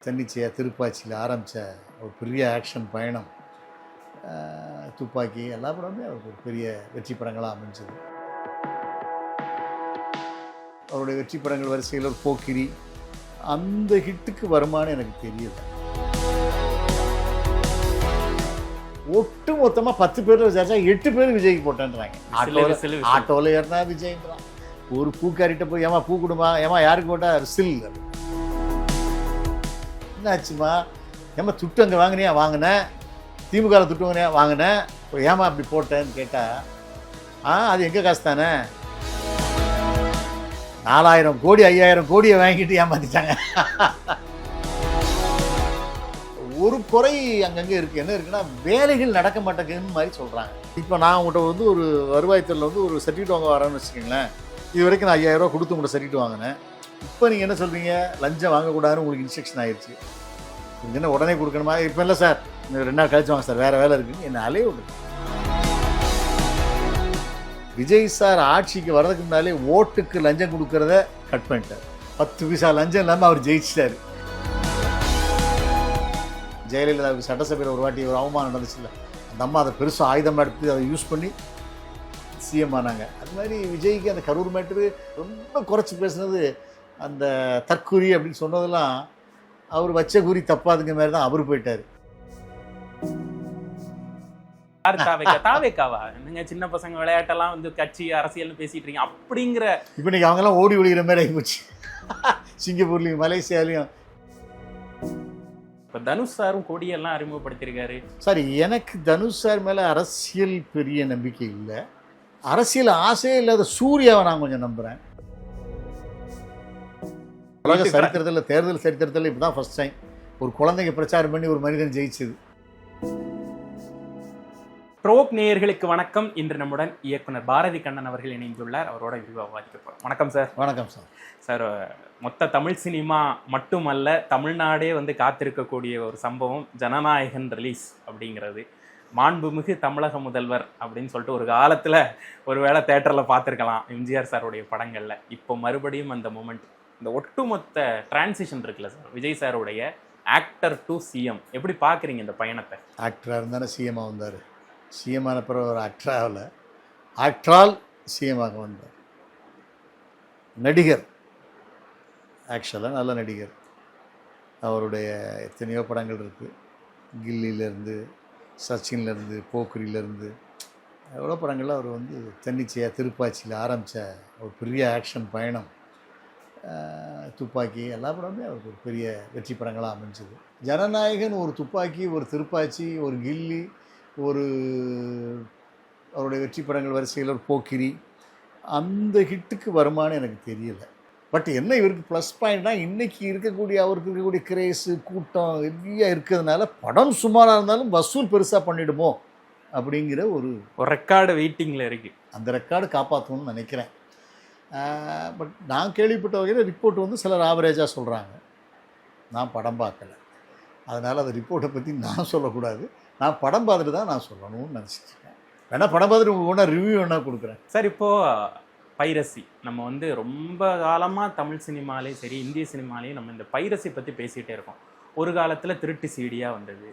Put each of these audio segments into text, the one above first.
தன்னிச்சையாக திருப்பாச்சியில் ஆரம்பித்த ஒரு பெரிய ஆக்ஷன் பயணம், துப்பாக்கி எல்லா படமுமே அவருக்கு ஒரு பெரிய வெற்றி படங்களாக அமைஞ்சது. அவருடைய வெற்றி படங்கள் வரிசையில் ஒரு போக்கிரி, அந்த ஹிட்டுக்கு வருமானு எனக்கு தெரியல. ஒட்டு மொத்தமாக 10 பேர் விசாரிச்சா 8 பேர் விஜய்க்கு போட்டேன்றாங்க. ஆட்டோவில் ஏறினா விஜய்ன்றான். ஒரு பூக்காரிட்ட போய் ஏமா பூ கொடுமா, ஏமா யாருக்கு போட்டால் சில். என்னாச்சுமா, ஏமா துட்டு அங்கே வாங்கினியா? வாங்கினேன். திமுகவில் துட்டு வாங்கினியா? வாங்கினேன். ஏமா அப்படி போட்டேன்னு கேட்டால், அது எங்கள் காசு தானே. 4000 கோடி 5000 கோடியை வாங்கிட்டு ஏமாத்திட்டாங்க. ஒரு குறை அங்கங்கே இருக்குது. என்ன இருக்குன்னா, வேலைகள் நடக்க மாட்டேங்குதுன்னு மாதிரி சொல்கிறாங்க. இப்போ நான் உங்கள்கிட்ட ஒரு வருவாய்த்துறையில் ஒரு சர்டிஃபிகேட் வாங்க வரேன்னு வச்சுக்கோங்களேன். இது வரைக்கும் நான் 5000 ரூபா கொடுத்து உங்கள்கிட்ட சர்டிஃபிகேட் வாங்கினேன். இப்போ நீங்கள் என்ன சொல்கிறீங்க, லஞ்சம் வாங்கக்கூடாதுன்னு உங்களுக்கு இன்ஸ்ட்ரக்ஷன் ஆயிடுச்சு. நீங்கள் என்ன உடனே கொடுக்கணுமா? இப்போ இல்லை சார், 2 நாள் கழிச்சு வாங்க சார், வேறு வேலை இருக்குன்னு என்ன அலைய விடுது. விஜய் சார் ஆட்சிக்கு வர்றதுக்கு முன்னாலே ஓட்டுக்கு லஞ்சம் கொடுக்கறத கட் பண்ணிட்டார். 10 பைசா லஞ்சம் இல்லாமல் அவர் ஜெயிச்சிட்டார். ஜெயலலிதாவுக்கு சட்டசபையில் ஒரு வாட்டி ஒரு அவமானம் நடந்துச்சுல்ல, அந்த அம்மா அதை பெருசாக ஆயுதமாக எடுத்து அதை யூஸ் பண்ணி சிஎம் ஆனாங்க. அது மாதிரி விஜய்க்கு அந்த கரூர் மேட்ரு ரொம்ப குறைச்சி பேசுனது, அந்த தற்குறி அப்படின்னு சொன்னதெல்லாம் அவர் வச்ச குறி தப்பாதுங்க மாதிரி தான் அவர் போயிட்டார். தாவேக்காவா நீங்க சின்ன பசங்க விளையாட்டெல்லாம் கட்சி அரசியல்னு பேசிட்டு இருக்கீங்க அப்படிங்கிற. இப்போ இன்னைக்கு அவங்கெல்லாம் ஓடி ஒழிகிற மாதிரி ஆகிப்போச்சு. சிங்கப்பூர்லையும் மலேசியாலையும். இப்போ தனுஷ் சாரும் கொடியெல்லாம் அறிமுகப்படுத்தியிருக்காரு. சாரி, எனக்கு தனுஷ் சார் மேலே அரசியல் பெரிய நம்பிக்கை இல்லை. அரசியல் ஆசையே இல்லாத சூர்யாவை நான் கொஞ்சம் நம்புகிறேன். உலக சரித்திரத்தில், தேர்தல் சரித்திரத்தில் இப்போ தான் ஃபர்ஸ்ட் டைம் ஒரு குழந்தைங்க பிரச்சாரம் பண்ணி ஒரு மனிதன் ஜெயிச்சது. ப்ரோக் நேயர்களுக்கு வணக்கம். இன்று நம்முடன் இயக்குனர் பாரதி கண்ணன் அவர்கள் இணைந்துள்ளார். அவரோட விவாதிக்க போகிறோம். வணக்கம் சார். வணக்கம் சார். சார், மொத்த தமிழ் சினிமா மட்டுமல்ல, தமிழ்நாடே காத்திருக்கக்கூடிய ஒரு சம்பவம் ஜனநாயகன் ரிலீஸ் அப்படிங்கிறது. மாண்புமிகு தமிழக முதல்வர் அப்படின்னு சொல்லிட்டு ஒரு காலத்தில் ஒரு வேளை தேட்டரில் பார்த்துருக்கலாம் எம்ஜிஆர் சாருடைய படங்களில். இப்போ மறுபடியும் அந்த மூமெண்ட், இந்த ஒட்டுமொத்த டிரான்சிஷன் இருக்குல்ல சார், விஜய் சாருடைய ஆக்டர் டு சிஎம், எப்படி பார்க்குறீங்க இந்த பயணத்தை? ஆக்டராக இருந்தானே சிஎம்மாக வந்தார். சிஎம் ஆன பிறகு ஒரு ஆக்டராகல, ஆக்டரால் சிஎம்மாக வந்தார். நடிகர், ஆக்சுவலாக நல்ல நடிகர். அவருடைய எத்தனையோ படங்கள் இருக்குது. கில்லியிலேருந்து, சச்சின்லேருந்து, போக்கிரியிலேருந்து எவ்வளோ படங்களில் அவர் தன்னிச்சையாக திருப்பாச்சியில் ஆரம்பித்த ஒரு பெரிய ஆக்ஷன் பயணம், துப்பாக்கி எல்லா படமுமே அவருக்கு ஒரு பெரிய வெற்றி படங்களாக அமைஞ்சது. ஜனநாயகன், ஒரு துப்பாக்கி, ஒரு திருப்பாச்சி, ஒரு கில்லி, ஒரு அவருடைய வெற்றி படங்கள் வரிசையில் ஒரு போக்கிரி, அந்த ஹிட்டுக்கு வருமானு எனக்கு தெரியல. பட் என்ன இவருக்கு ப்ளஸ் பாயிண்ட்னா, இன்றைக்கி அவருக்கு இருக்கக்கூடிய கிரேஸு, கூட்டம் ஹெவியாக இருக்கிறதுனால படம் சுமாராக இருந்தாலும் வசூல் பெருசாக பண்ணிடுமோ அப்படிங்கிற ஒரு ரெக்கார்டு வெயிட்டிங்கில் இருக்குது. அந்த ரெக்கார்டு காப்பாற்றணும்னு நினைக்கிறேன். பட் நான் கேள்விப்பட்ட வகையில் ரிப்போர்ட் சிலர் ஆவரேஜாக சொல்கிறாங்க. நான் படம் பார்க்கலை, அதனால் அந்த ரிப்போர்ட்டை பற்றி நான் சொல்லக்கூடாது. நான் படம் பார்த்துட்டு தான் நான் சொல்லணும்னு நினச்சிட்ருக்கேன். வேணால் படம் பார்த்துட்டு உங்களுக்கு ஒன்றா ரிவ்யூ வேணா கொடுக்குறேன். சார், இப்போது பைரசி, நம்ம ரொம்ப காலமாக தமிழ் சினிமாலே சரி, இந்திய சினிமாலேயும் நம்ம இந்த பைரசி பற்றி பேசிகிட்டே இருக்கோம். ஒரு காலத்தில் திருட்டு சீடியாக வந்தது,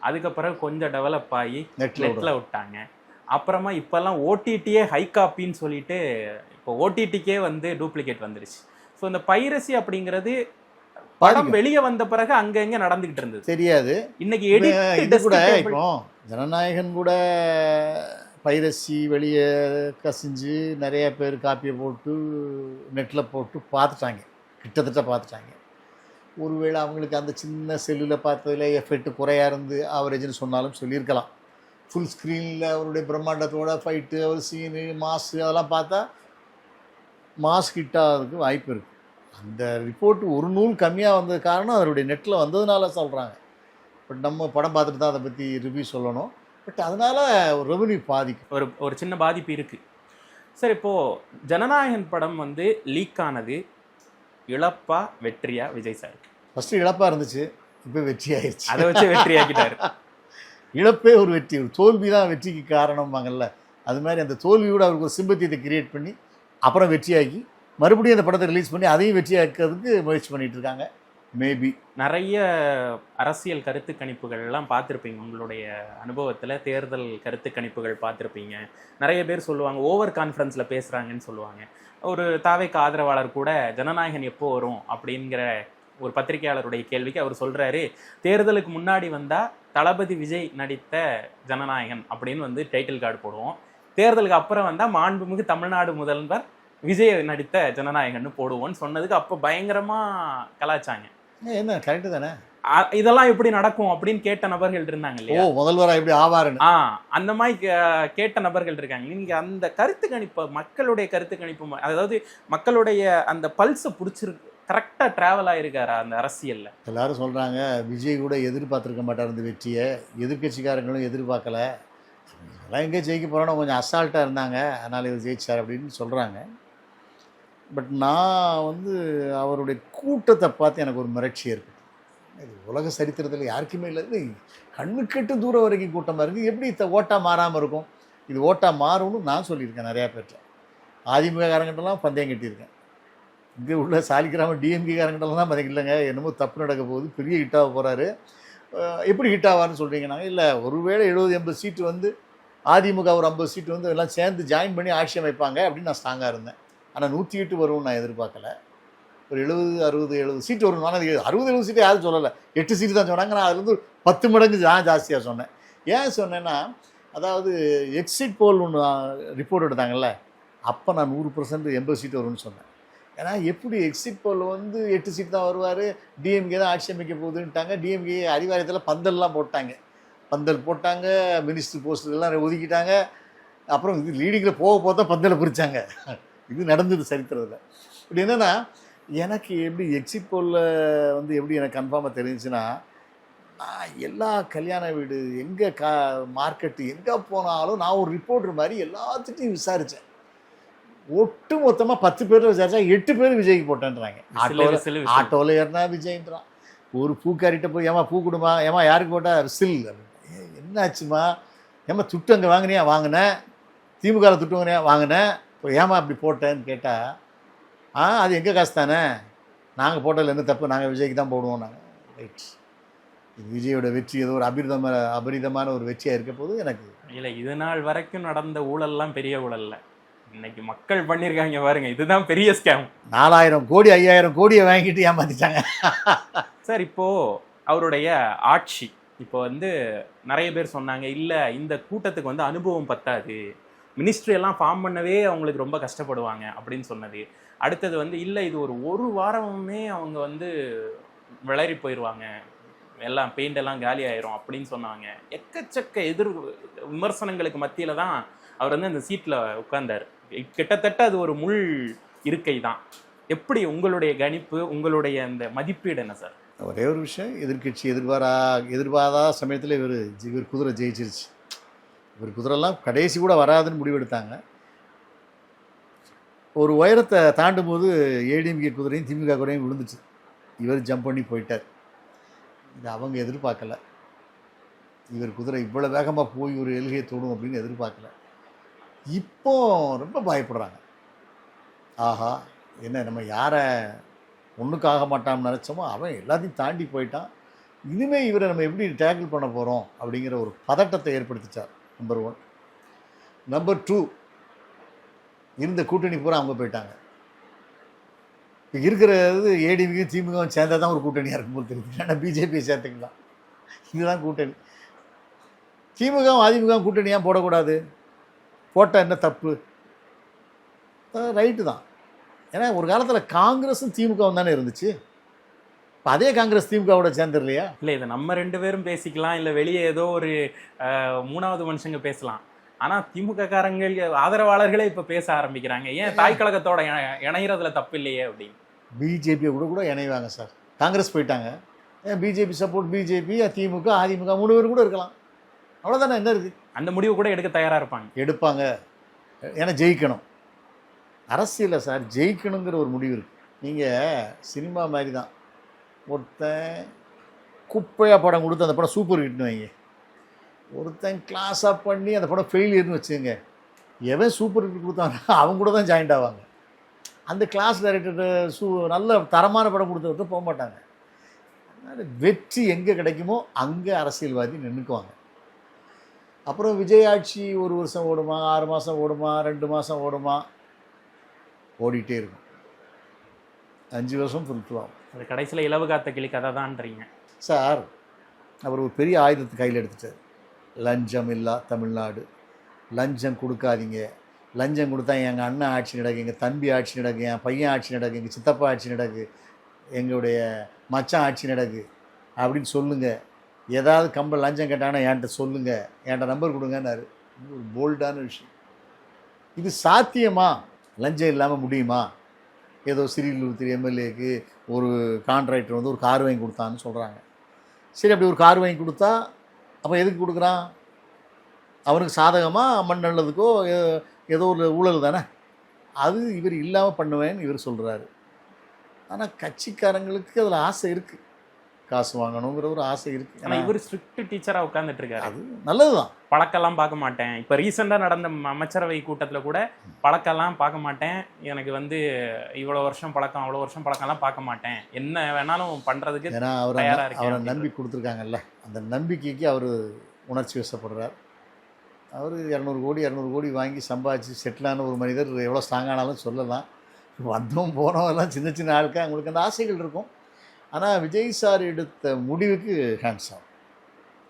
அதுக்கப்புறம் கொஞ்சம் டெவலப் ஆகி நெட்டில் விட்டாங்க. அப்புறமா இப்போல்லாம் ஓடிடியே ஹை காப்பின்னு சொல்லிட்டு இப்போ ஓடிடிக்கே டூப்ளிகேட் வந்துருச்சு. ஸோ இந்த பைரசி அப்படிங்கிறது படம் வெளியே வந்த பிறகு அங்கங்க நடந்துகிட்டு இருந்தது, தெரியாது. இன்னைக்கு இது கூட இப்போ ஜனநாயகன் கூட பைரசி வெளியே கசிஞ்சு நிறைய பேர் காப்பியை போட்டு நெட்டில் போட்டு பார்த்துட்டாங்க, கிட்டத்தட்ட பார்த்துட்டாங்க. ஒருவேளை அவங்களுக்கு அந்த சின்ன செல்லில் பார்த்ததில் எஃபெக்ட் குறையாக இருந்து ஆவரேஜ்னு சொன்னாலும் சொல்லியிருக்கலாம். ஃபுல் ஸ்க்ரீனில் அவருடைய பிரம்மாண்டத்தோட ஃபைட்டு, அவர் சீனு, மாஸு அதெல்லாம் பார்த்தா மாஸ் ஹிட்டாகிறதுக்கு வாய்ப்பு இருக்குது. அந்த ரிப்போர்ட் ஒரு நூல் கம்மியாக வந்தது காரணம் அவருடைய நெட்டில் வந்ததுனால சொல்கிறாங்க. பட் நம்ம படம் பார்த்துட்டு தான் அதை பற்றி ரிவ்யூ சொல்லணும். பட் அதனால் ரெவன்யூ பாதிக்கும், ஒரு சின்ன பாதிப்பு இருக்குது. சார், இப்போது ஜனநாயகன் படம் லீக் ஆனது இழப்பா வெற்றியா விஜய் சார்? ஃபஸ்ட்டு இழப்பாக இருந்துச்சு, இப்போ வெற்றி ஆயிடுச்சு. அதை வச்சு வெற்றி ஆக்கிட்டார். இழப்பே ஒரு வெற்றி, ஒரு தோல்வி தான் வெற்றிக்கு காரணம்பாங்கல்ல, அது மாதிரி அந்த தோல்வியோடு அவருக்கு ஒரு சிம்பத்தியத்தை கிரியேட் பண்ணி அப்புறம் வெற்றியாக்கி மறுபடியும் அந்த படத்தை ரிலீஸ் பண்ணி அதையும் வெற்றியாக்கிறதுக்கு முயற்சி பண்ணிகிட்டு இருக்காங்க. மேபி. நிறைய அரசியல் கருத்து கணிப்புகள்லாம் பார்த்துருப்பீங்க உங்களுடைய அனுபவத்தில். தேர்தல் கருத்து கணிப்புகள் பார்த்துருப்பீங்க. நிறைய பேர் சொல்லுவாங்க ஓவர் கான்ஃபிடன்ஸில் பேசுகிறாங்கன்னு சொல்லுவாங்க. ஒரு தாவேக்கு ஆதரவாளர் கூட ஜனநாயகன் எப்போ வரும் அப்படிங்கிற ஒரு பத்திரிகையாளருடைய கேள்விக்கு அவர் சொல்கிறாரு, தேர்தலுக்கு முன்னாடி வந்தால் தளபதி விஜய் நடித்த ஜனநாயகன் அப்படின்னு வந்து டைட்டில் கார்டு போடுவோம், தேர்தலுக்கு அப்புறம் வந்தால் மாண்புமிகு தமிழ்நாடு முதல்வர் விஜய் நடித்த ஜனநாயகன்னு போடுவோன்னு சொன்னதுக்கு அப்போ பயங்கரமாக கலாச்சாங்க. என்ன கரெக்டு தானே? இதெல்லாம் எப்படி நடக்கும் அப்படின்னு கேட்ட நபர்கள் இருந்தாங்க இல்லையா? முதல்வராக எப்படி ஆவாருன்னு. அந்த மாதிரி கேட்ட நபர்கள் இருக்காங்க. நீங்க அந்த கருத்து கணிப்பு, மக்களுடைய கருத்து கணிப்பு, அதாவது மக்களுடைய அந்த பல்ஸை பிடிச்சிருக்கு, கரெக்டாக ட்ராவல் ஆகிருக்காரா அந்த அரசியலில்? எல்லாரும் சொல்கிறாங்க விஜய் கூட எதிர்பார்த்துருக்க மாட்டார் இந்த வெற்றியை, எதிர்கட்சிக்காரங்களும் எதிர்பார்க்கல, எல்லாம் எங்கே ஜெயிக்க போகிறோன்னா கொஞ்சம் அசால்ட்டாக இருந்தாங்க, அதனால் இவர் ஜெயிச்சார் அப்படின்னு சொல்கிறாங்க. பட் நான் வந்து அவருடைய கூட்டத்தை பார்த்து எனக்கு ஒரு மிரட்சி இருக்குது. இது உலக சரித்திரத்தில் யாருக்குமே இல்லை, இது கண்ணுக்கெட்டு தூரம் வரைக்கும் கூட்டமாக இருக்குது. எப்படி ஓட்டாக மாறாமல் இருக்கும்? இது ஓட்டாக மாறும்னு நான் சொல்லியிருக்கேன் நிறையா பேர்கிட்ட. அதிமுக காரங்கிட்டலாம் பந்தயம் கட்டியிருக்கேன். இங்கே உள்ள சாலிக்கிராம டிஎம்கே காரங்கிட்டலாம் தான் பந்தயம் இல்லைங்க, என்னமோ தப்பு நடக்க போகுது, பெரிய ஹிட்டாக போகிறாரு, எப்படி ஹிட் ஆவார்னு சொல்கிறீங்க? நாங்கள் இல்லை, ஒருவேளை 70-80 சீட்டு வந்து அதிமுக ஒரு 50 சீட்டு வந்து எல்லாம் சேர்ந்து ஜாயின் பண்ணி ஆட்சி அமைப்பாங்க அப்படின்னு நான் ஸ்ட்ராங்காக இருந்தேன். ஆனால் 108 வரும்னு நான் எதிர்பார்க்கல. ஒரு 70-60-70 சீட்டு வரும். ஆனால் 60-70 சீட்டு யாரும் சொல்லலை, 8 சீட்டு தான் சொன்னாங்க. நான் அதுலேருந்து 10 மடங்கு ஜாஸ்தியாக சொன்னேன். ஏன் சொன்னேன்னா, அதாவது எக்ஸிட் போல் ஒன்று ரிப்போர்ட் எடுத்தாங்கல்ல, அப்போ நான் 100% 80 சீட்டு வரும்னு சொன்னேன். ஏன்னா எப்படி எக்ஸிட் போல் வந்து 8 சீட்டு தான் வருவார், டிஎம்கே தான் ஆட்சி அமைக்க போகுதுன்ட்டாங்க. டிஎம்கே அறிவாலயத்தில் பந்தல்லாம் போட்டாங்க, பந்தல் போட்டாங்க, மினிஸ்டர் போஸ்டெல்லாம் ஒதுக்கிட்டாங்க. அப்புறம் இது லீடிங்கில் போக தான் பந்தலை பிரித்தாங்க. இது நடந்தது சரித்திரத்தில். இப்படி என்னென்னா, எனக்கு எப்படி எக்ஸிட் போலில் வந்து எப்படி எனக்கு கன்ஃபார்மாக தெரிஞ்சுன்னா, நான் எல்லா கல்யாண வீடு எங்கே மார்க்கெட்டு எங்கே போனாலும் நான் ஒரு ரிப்போர்ட்டர் மாதிரி எல்லாத்துட்டையும் விசாரித்தேன். ஒட்டு மொத்தமாக 10 பேர் விசாரித்தா 8 பேர் விஜய்க்கு போட்டேன்றாங்க. ஆட்டோவில் ஏறினா விஜய்ன்றான். ஒரு பூக்காரிட்ட போய் ஏமா பூ கொடுமா, ஏமா யாருக்கு போட்டால் சில், என்னாச்சுமா, ஏமா துட்டு அங்கே வாங்கினியா, வாங்கினேன், திமுகவில் துட்டு வாங்கினியா, வாங்கினேன், இப்போ ஏமா அப்படி போட்டேன்னு கேட்டால், அது எங்கள் காசு தானே, நாங்கள் போட்டதில் எந்த தப்பு, நாங்கள் விஜய்க்கு தான் போடுவோம். நாங்கள் ரைட், இது விஜயோட வெற்றி ஏதோ ஒரு அபரிதமான ஒரு வெற்றியாக இருக்க போது எனக்கு இல்லை. இது நாள் வரைக்கும் நடந்த ஊழல்லாம் பெரிய ஊழல்ல, இன்னைக்கு மக்கள் பண்ணியிருக்காங்க பாருங்க, இதுதான் பெரிய ஸ்கேம். 4000 கோடி 5000 கோடியை வாங்கிட்டு ஏமாத்திட்டாங்க சார். இப்போது அவருடைய ஆட்சி இப்போ வந்து நிறைய பேர் சொன்னாங்க, இல்லை இந்த கூட்டத்துக்கு வந்து அனுபவம் பத்தாது, மினிஸ்ட்ரி எல்லாம் ஃபார்ம் பண்ணவே அவங்களுக்கு ரொம்ப கஷ்டப்படுவாங்க அப்படின்னு சொன்னது. அடுத்தது வந்து இல்லை இது ஒரு வாரமே அவங்க வந்து விளறி போயிடுவாங்க, எல்லாம் பெயிண்ட் எல்லாம் காலி ஆயிரும் அப்படின்னு சொன்னாங்க. எக்கச்சக்க விமர்சனங்களுக்கு மத்தியில் தான் அவர் வந்து அந்த சீட்டில் உட்கார்ந்தார். கிட்டத்தட்ட அது ஒரு முள் இருக்கை தான். எப்படி உங்களுடைய கணிப்பு, உங்களுடைய அந்த மதிப்பீடு என்ன சார்? ஒரே ஒரு விஷயம், எதிர்கட்சி எதிர்பாராத சமயத்தில் இவர் குதிரை ஜெயிச்சிருச்சு. இவர் குதிரைலாம் கடைசி கூட வராதுன்னு முடிவெடுத்தாங்க. ஒரு உயரத்தை தாண்டும் போது ஏடிஎம்கே குதிரையும் திமுக குதிரையும் விழுந்துச்சு. இவர் ஜம்ப் பண்ணி போயிட்டார். இது அவங்க எதிர்பார்க்கல. இவர் குதிரை இவ்வளோ வேகமாக போய் ஒரு எல்கையை தொடும் அப்படின்னு எதிர்பார்க்கல. இப்போ ரொம்ப பயப்படுறாங்க. ஆஹா, என்ன நம்ம யாரை ஒன்றுக்காக மாட்டான்னு நினச்சோமோ அவன் எல்லாத்தையும் தாண்டி போயிட்டான், இனிமேல் இவரை நம்ம எப்படி டேக்கிள் பண்ண போகிறோம் அப்படிங்கிற ஒரு பதட்டத்தை ஏற்படுத்திச்சார். நம்பர் 1. நம்பர் 2, இருந்த கூட்டணி பூரா அவங்க போயிட்டாங்க. இப்போ இருக்கிறது ஏடிஎம்கே திமுகவும் சேர்ந்தால் தான் ஒரு கூட்டணியாக இருக்கும்போது தெரியுது. ஏன்னா பிஜேபியை சேர்த்துக்கலாம், இதுதான் கூட்டணி. திமுகவும் அதிமுகவும் கூட்டணியாக போடக்கூடாது, போட்டால் என்ன தப்பு? ரைட்டு தான். ஏன்னா ஒரு காலத்தில் காங்கிரஸும் திமுகவும் தானே இருந்துச்சு. இப்போ அதே காங்கிரஸ் திமுகவோட சேர்ந்துடலையா? இல்லை, இதை நம்ம 2 பேரும் பேசிக்கலாம், இல்லை வெளியே ஏதோ ஒரு 3வது மனுஷங்க பேசலாம். ஆனால் திமுக காரங்கள் ஆதரவாளர்களே இப்போ பேச ஆரம்பிக்கிறாங்க, ஏன் தாய் கழகத்தோட இணைகிறதுல தப்பு இல்லையே அப்படின்னு. பிஜேபியை கூட இணைவாங்க சார். காங்கிரஸ் போயிட்டாங்க, ஏன் BJP support, BJP DMK AIADMK 3 பேர் கூட இருக்கலாம், அவ்வளோதானே. என்ன இருக்குது? அந்த முடிவு கூட எடுக்க தயாராக இருப்பாங்க, எடுப்பாங்க. ஏன்னா ஜெயிக்கணும், அரசியலில் சார் ஜெயிக்கணுங்கிற ஒரு முடிவு இருக்குது. நீங்கள் சினிமா மாதிரி தான், ஒருத்தன் குப்பையாக படம் கொடுத்து அந்த படம் சூப்பர் ஹிட்னு வைங்க, ஒருத்தன் கிளாஸாக பண்ணி அந்த படம் ஃபெயிலியர்னு வச்சுங்க, எவன் சூப்பர் ஹிட் கொடுத்தாங்க அவங்க கூட தான் ஜாயிண்ட் ஆவாங்க. அந்த கிளாஸ் டைரக்டர் நல்ல தரமான படம் கொடுத்தவர்கிட்ட போக மாட்டாங்க. வெற்றி எங்கே கிடைக்குமோ அங்கே அரசியல்வாதி நின்றுக்குவாங்க. அப்புறம் விஜய் ஆட்சி 1 வருஷம் ஓடுமா, 6 மாதம் ஓடுமா, 2 மாதம் ஓடுமா, ஓடிட்டே இருக்கும். 5 வருஷம் ஃபுல்ஃபில்லாகும். அது கடைசியில் இலவு காத்த கிளி கதை தான்றீங்க சார். அவர் ஒரு பெரிய ஆயுதத்தை கையில் எடுத்துட்டார். லஞ்சம் இல்லா தமிழ்நாடு, லஞ்சம் கொடுக்காதீங்க, லஞ்சம் கொடுத்தா எங்கள் அண்ணன் ஆட்சி நடக்கு, எங்கள் தம்பி ஆட்சி நடக்கு, என் பையன் ஆட்சி நடக்கு, எங்கள் சித்தப்பா ஆட்சி நடக்கு, எங்களுடைய மச்சான் ஆட்சி நடக்கு அப்படின்னு சொல்லுங்கள். ஏதாவது லஞ்சம் கேட்டாங்கன்னா என்கிட்ட சொல்லுங்கள், என்கிட்ட நம்பர் கொடுங்கன்னாரு. இது ஒரு போல்டான விஷயம். இது சாத்தியமா? லஞ்சம் இல்லாமல் முடியுமா? ஏதோ சிறிலூர் எம்எல்ஏக்கு ஒரு கான்ட்ராக்டர் வந்து ஒரு கார் வாங்கி கொடுத்தான்னு சொல்கிறாங்க. சரி, அப்படி ஒரு கார் வாங்கி கொடுத்தா அப்போ எதுக்கு கொடுக்குறான்? அவனுக்கு சாதகமாக மண் நல்லதுக்கோ ஏதோ ஒரு ஊழல் தானே. அது இவர் இல்லாமல் பண்ணுவேன்னு இவர் சொல்கிறாரு. ஆனால் கட்சிக்காரங்களுக்கு அதில் ஆசை இருக்குது, காசு வாங்கணுங்கிற ஒரு ஆசை இருக்குது. ஆனால் இவர் ஸ்ட்ரிக்ட் டீச்சராக உட்காந்துட்டு இருக்காரு. அது நல்லது தான். பழக்கெல்லாம் பார்க்க மாட்டேன். இப்போ ரீசெண்டாக நடந்த அமைச்சரவை கூட்டத்தில் கூட பழக்கெல்லாம் பார்க்க மாட்டேன், எனக்கு வந்து இவ்வளோ வருஷம் பழக்கம் அவ்வளோ வருஷம் பழக்கம்லாம் பார்க்க மாட்டேன், என்ன வேணாலும் பண்ணுறதுக்கு. ஏன்னா அவரை நம்பி கொடுத்துருக்காங்கல்ல, அந்த நம்பிக்கைக்கு அவர் உணர்ச்சி வசப்படுறார். அவர் 200 கோடி வாங்கி சம்பாதிச்சு செட்டிலான ஒரு மனிதர் எவ்வளோ ஸ்ட்ராங்கானாலும் சொல்லலாம். வந்தோம் போனவெல்லாம் சின்ன சின்ன ஆட்கள், அவங்களுக்கு அந்த ஆசைகள் இருக்கும். ஆனால் விஜய் சார் எடுத்த முடிவுக்கு ஹேண்ட்ஸ் ஆகும்.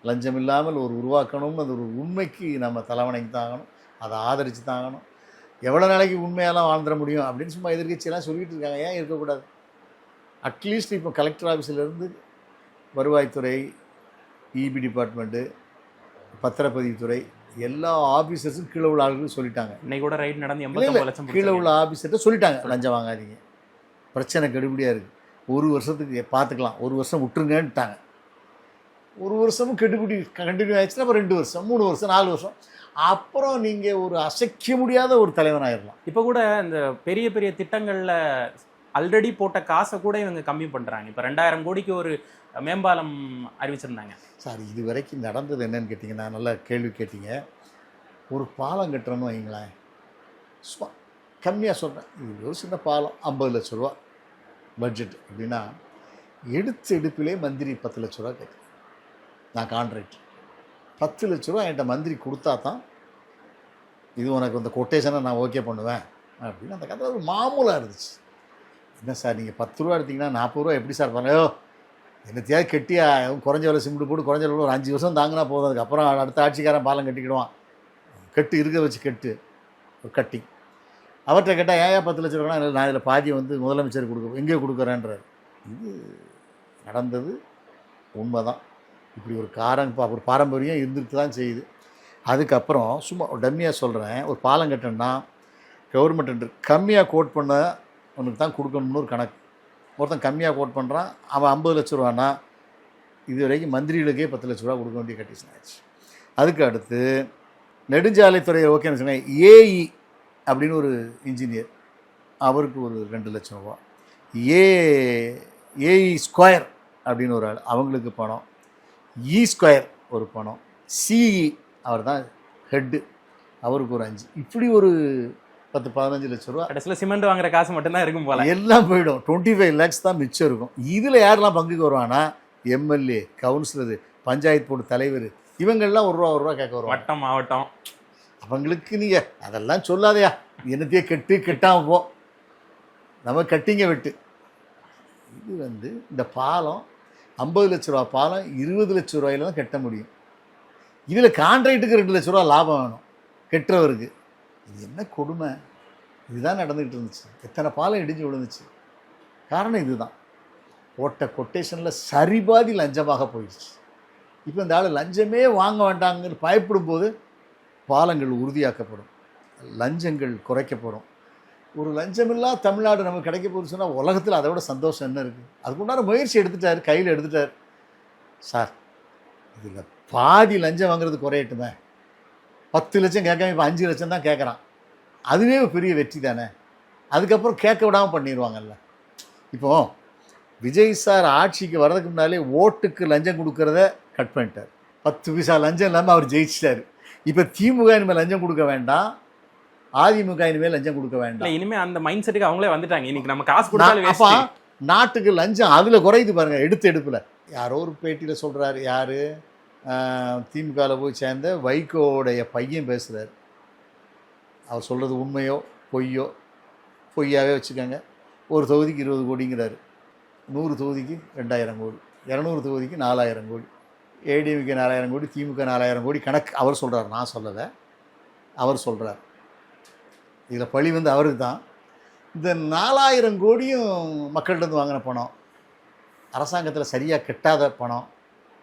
லஞ்சம் இல்லாமல் ஒரு உருவாக்கணும்னு அது ஒரு உண்மைக்கு நம்ம தலைவணைக்கு தாங்கணும், அதை ஆதரித்து தாங்கணும். எவ்வளோ நாளைக்கு உண்மையெல்லாம் வாழ்ந்துட முடியும் அப்படின்னு சும்மா எதிர்கட்சியெல்லாம் சொல்லிகிட்டு இருக்காங்க. ஏன் இருக்கக்கூடாது? அட்லீஸ்ட் இப்போ கலெக்டர் ஆஃபீஸிலேருந்து வருவாய்த்துறை, இபி டிபார்ட்மெண்ட்டு, பத்திரப்பதிவுத்துறை, எல்லா ஆஃபீஸர்ஸும் கீழே உள்ள ஆளுகளும் சொல்லிட்டாங்க. இன்னைக்கு கூட ரைட் நடந்து 89 லட்சம் கீழே உள்ள ஆஃபீஸர்கிட்ட சொல்லிட்டாங்க, லஞ்சம் வாங்காதீங்க, பிரச்சனை கெடுபடியாக இருக்குது, 1 வருஷத்துக்கு பார்த்துக்கலாம், 1 வருஷம் விட்டுருங்கன்ட்டாங்க. 1 வருஷமும் கெடுபிடி கண்டினியூ ஆயிடுச்சுன்னா அப்புறம் 2 வருஷம் 3 வருஷம் 4 வருஷம் அப்புறம் நீங்கள் ஒரு அசைக்க முடியாத ஒரு தலைவனாயிடலாம். இப்போ கூட இந்த பெரிய பெரிய திட்டங்களில் ஆல்ரெடி போட்ட காசை கூட இவங்க கம்மி பண்ணுறாங்க. இப்போ 2000 கோடிக்கு ஒரு மேம்பாலம் அறிவிச்சிருந்தாங்க. சார், இது வரைக்கும் நடந்தது என்னன்னு கேட்டிங்கன்னா, நல்லா கேள்வி கேட்டீங்க. ஒரு பாலம் கட்டுறோன்னு வைங்களேன், சும்மா கம்மியாக சொல்கிறேன், இது ஒரு சின்ன பாலம் 50 லட்ச ரூபா பட்ஜெட் அப்படின்னா, எடுப்பிலே மந்திரி 10 லட்ச ரூபா கேட்குறேன். நான் கான்ட்ராக்ட் 10 லட்ச ரூபா என்கிட்ட மந்திரி கொடுத்தா தான் இது உனக்கு இந்த கொட்டேஷனை நான் ஓகே பண்ணுவேன் அப்படின்னு அந்த கதை ஒரு மாமூலாக இருந்துச்சு. என்ன சார், நீங்கள் 10 ரூபா எடுத்திங்கன்னா 40 ரூபா எப்படி சார் பண்ணோ? என்னத்தையாவது கெட்டியா குறைஞ்ச விலை சிமெண்ட் போட்டு குறைஞ்ச விலை ஒரு 5 வருஷம் தாங்கினா போதும், அதுக்கப்புறம் அடுத்த ஆட்சிக்காரன் பாலம் கட்டிக்கிடுவான். கட்டு இருக்க வச்சு கட்டி அவர்கிட்ட கேட்டால் ஏன் 10 லட்ச ரூபா? நான் இதில் பாதியை வந்து முதலமைச்சர் எங்கே கொடுக்குறேன்றார். இது நடந்தது உண்மை தான். இப்படி ஒரு பாரம்பரியம் இருந்துட்டு தான் செய்யுது. அதுக்கப்புறம் சும்மா டம்மியாக சொல்கிறேன், ஒரு பாலம் கட்டணுன்னா கவர்மெண்ட் கம்மியாக கோட் பண்ண அவனுக்கு தான் கொடுக்கணும்னு ஒரு கணக்கு. ஒருத்தன் கம்மியாக கோட் பண்ணுறான், அவன் 50 லட்ச ரூபானா இது வரைக்கும் மந்திரிகளுக்கே 10 லட்ச ரூபா கொடுக்க வேண்டிய கண்டிஷன் ஆயிடுச்சு. அதுக்கு அடுத்து நெடுஞ்சாலைத்துறை ஓகேன்னு சொன்னேன், ஏஇ அப்படின்னு ஒரு இன்ஜினியர், அவருக்கு ஒரு 2 லட்சம் ரூபா. ஏஇ ஸ்கொயர் அப்படின்னு ஒரு ஆள், அவங்களுக்கு பணம். இ ஸ்கொயர் ஒரு பணம். சிஇ அவர் தான் ஹெட்டு, அவருக்கு ஒரு 5. இப்படி ஒரு 10-15 லட்ச ரூபா. கடைசியில் சிமெண்ட் வாங்குற காசு மட்டும்தான் இருக்கும் போல, எல்லாம் போயிடும். 25 lakhs தான் மிச்சம் இருக்கும். இதில் யாரெல்லாம் பங்குக்கு வருவானா? எம்எல்ஏ, கவுன்சிலரு, பஞ்சாயத்து போர்டு தலைவர், இவங்கள்லாம் 1 ரூபா கேட்க வருவாங்க. வட்டம் மாவட்டம். அவங்களுக்கு நீங்கள் அதெல்லாம் சொல்லாதையா, என்னத்தையே கெட்டாமல் போ, நம்ம கட்டிங்க வெட்டு. இது வந்து இந்த பாலம் 50 லட்ச ரூபா பாலம் 20 லட்ச ரூபாயில தான் கட்ட முடியும். இதில் கான்ட்ராக்டுக்கு 2 லட்ச ரூபா லாபம் வேணும் கெட்டுறவருக்கு. இது என்ன கொடுமை? இதுதான் நடந்துக்கிட்டு இருந்துச்சு. எத்தனை பாலம் இடிஞ்சு விழுந்துச்சு. காரணம் இதுதான். போட்ட கொட்டேஷனில் சரிபாதி லஞ்சமாக போயிடுச்சு. இப்போ இந்த ஆள் லஞ்சமே வாங்க வேண்டாங்கன்னு பயப்படும் போது பாலங்கள் உறுதியாக்கப்படும், லஞ்சங்கள் குறைக்கப்படும். ஒரு லஞ்சமில்லா தமிழ்நாடு நமக்கு கிடைக்க போகுது சொன்னால் உலகத்தில் அதை விட சந்தோஷம் என்ன இருக்குது? அதுக்குண்டான முயற்சி எடுத்துட்டார், கையில் எடுத்துட்டார். சார், இதில் பாதி லஞ்சம் வாங்குறது குறையட்டுமே. 10 லட்சம் கேட்காம இப்போ 5 லட்சம் தான் கேட்குறான். அதுவே ஒரு பெரிய வெற்றி தானே. அதுக்கப்புறம் கேட்க விடாமல் பண்ணிடுவாங்கல்ல. இப்போது விஜய் சார் ஆட்சிக்கு வர்றதுக்கு முன்னாலே ஓட்டுக்கு லஞ்சம் கொடுக்கறத கட் பண்ணிட்டார். 10 பைசா லஞ்சம் இல்லாமல் அவர் ஜெயிச்சிட்டார். இப்போ திமுக இனிமேல் லஞ்சம் கொடுக்க வேண்டாம், அதிமுக இனிமேல் லஞ்சம் கொடுக்க வேண்டாம். இனிமேல் அந்த மைண்ட் செட்டுக்கு அவங்களே வந்துட்டாங்க. இன்னைக்கு நம்ம காசு கொடுத்தாலும் அப்போ நாட்டுக்கு லஞ்சம் அதில் குறையுது பாருங்கள். எடுப்பில் யாரோ ஒரு பேட்டியில் சொல்கிறாரு, யார் திமுகவில் போய் சேர்ந்த வைகோவுடைய பையன் பேசுகிறார். அவர் சொல்கிறது உண்மையோ பொய்யோ, பொய்யாவே வச்சுக்கோங்க. ஒரு தொகுதிக்கு 20 கோடிங்கிறாரு, 100 தொகுதிக்கு 2000 கோடி, 200 தொகுதிக்கு 4000 கோடி, ஏடிஎம்கே 4000 கோடி, திமுக 4000 கோடி கணக்கு அவர் சொல்கிறார், நான் சொல்லலை, அவர் சொல்கிறார். இதில் பழி வந்து அவருக்கு தான். இந்த 4000 கோடியும் மக்கள்கிட்ட வாங்கின பணம், அரசாங்கத்தில் சரியாக கெட்டாத பணம்,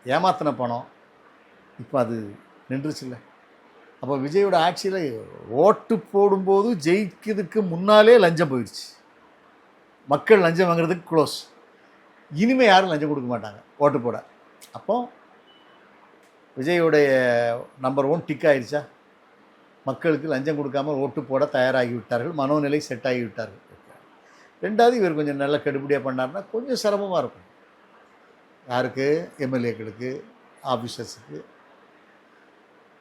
ஏமாத்தின பணம், இப்போ அது நின்றுச்சுல்ல. அப்போ விஜயோட ஆட்சியில் ஓட்டு போடும்போது ஜெயிக்கிறதுக்கு முன்னாலே லஞ்சம் போயிடுச்சு. மக்கள் லஞ்சம் வாங்குறதுக்கு க்ளோஸ். இனிமேல் யாரும் லஞ்சம் கொடுக்க மாட்டாங்க ஓட்டு போட. அப்போ விஜயோடைய நம்பர் 1 டிக் ஆயிடுச்சா? மக்களுக்கு லஞ்சம் கொடுக்காமல் ஓட்டு போட தயாராகி விட்டார்கள், மனோநிலை செட் ஆகி விட்டார்கள். ரெண்டாவது, இவர் கொஞ்சம் நல்ல கடுபடியாக பண்ணார்னா கொஞ்சம் சிரமமாக இருக்கும். யாருக்கு? எம்எல்ஏக்களுக்கு, ஆஃபீஸர்ஸுக்கு.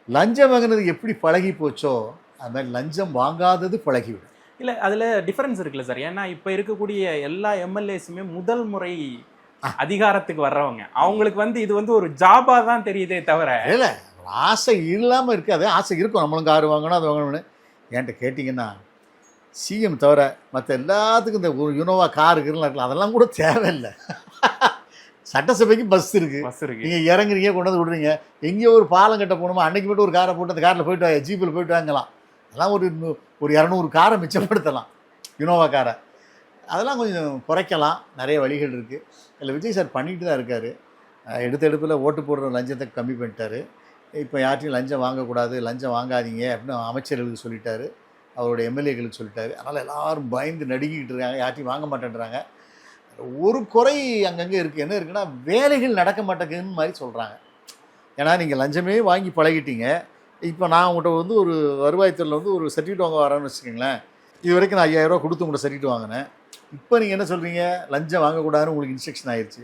லஞ்சம் வாங்கினது எப்படி பழகி போச்சோ அது மாதிரி லஞ்சம் வாங்காதது பழகிவிடும். இல்லை, அதில் டிஃபரன்ஸ் இருக்குல்ல சார். ஏன்னா இப்போ இருக்கக்கூடிய எல்லா எம்எல்ஏஸுமே முதல் முறை அதிகாரத்துக்கு வர்றவங்க. அவங்களுக்கு வந்து இது வந்து ஒரு ஜாபாக தான் தெரியுதே தவிர. இல்லை, ஆசை இல்லாமல் இருக்காது. ஆசை இருக்கும், நம்மளும் கார் வாங்கணும் அது வாங்கணும்னு. என்கிட்ட கேட்டிங்கன்னா சிஎம் தவிர மற்ற எல்லாத்துக்கும் இந்த ஒரு யுனோவா கார் இருக்குன்னு அதெல்லாம் கூட தேவையில்லை. சட்டசபைக்கு பஸ் இருக்குது, நீங்கள் இறங்குறீங்க, கொண்டு வந்து விடுறீங்க. எங்கேயோ ஒரு பாலம் கட்ட போகணுமா, அன்றைக்கி மட்டும் ஒரு காரை போட்டு அந்த காரில் போய்ட்டு ஜீப்பில் போய்ட்டு வாங்கலாம். அதெல்லாம் ஒரு 200 காரை மிச்சப்படுத்தலாம், யுனோவா காரை. அதெல்லாம் கொஞ்சம் குறைக்கலாம். நிறைய வழிகள் இருக்குது. இல்லை, விஜய் சார் பண்ணிட்டு தான் இருக்கார். எடுப்பில் ஓட்டு போடுற லஞ்சத்தை கம்மி பண்ணிட்டார். இப்போ யார்ட்டையும் லஞ்சம் வாங்கக்கூடாது, லஞ்சம் வாங்காதீங்க அப்படின்னு அமைச்சர்களுக்கு சொல்லிட்டாரு, அவருடைய எம்எல்ஏக்களுக்கு சொல்லிட்டாரு. அதனால் எல்லோரும் பயந்து நடுங்கிக்கிட்டு இருக்காங்க, யார்ட்டையும் வாங்க மாட்டேன்றாங்க. ஒரு குறை அங்கங்கே இருக்குது. என்ன இருக்குன்னா, வேலைகள் நடக்க மாட்டேங்குதுன்னு மாதிரி சொல்கிறாங்க. ஏன்னா நீங்கள் லஞ்சமே வாங்கி பழகிட்டீங்க. இப்போ நான் உங்கள்கிட்ட வந்து ஒரு வருவாய்த்துறையில் வந்து ஒரு சர்டிஃபிகேட் வாங்க வரேன்னு வச்சுக்கோங்களேன். இது வரைக்கும் நான் 5000 ரூபா கொடுத்து உங்கள்கிட்ட சர்டிஃபிகேட் வாங்கினேன். இப்போ நீங்கள் என்ன சொல்கிறீங்க, லஞ்சம் வாங்கக்கூடாதுன்னு உங்களுக்கு இன்ஸ்ட்ரக்ஷன் ஆயிடுச்சு.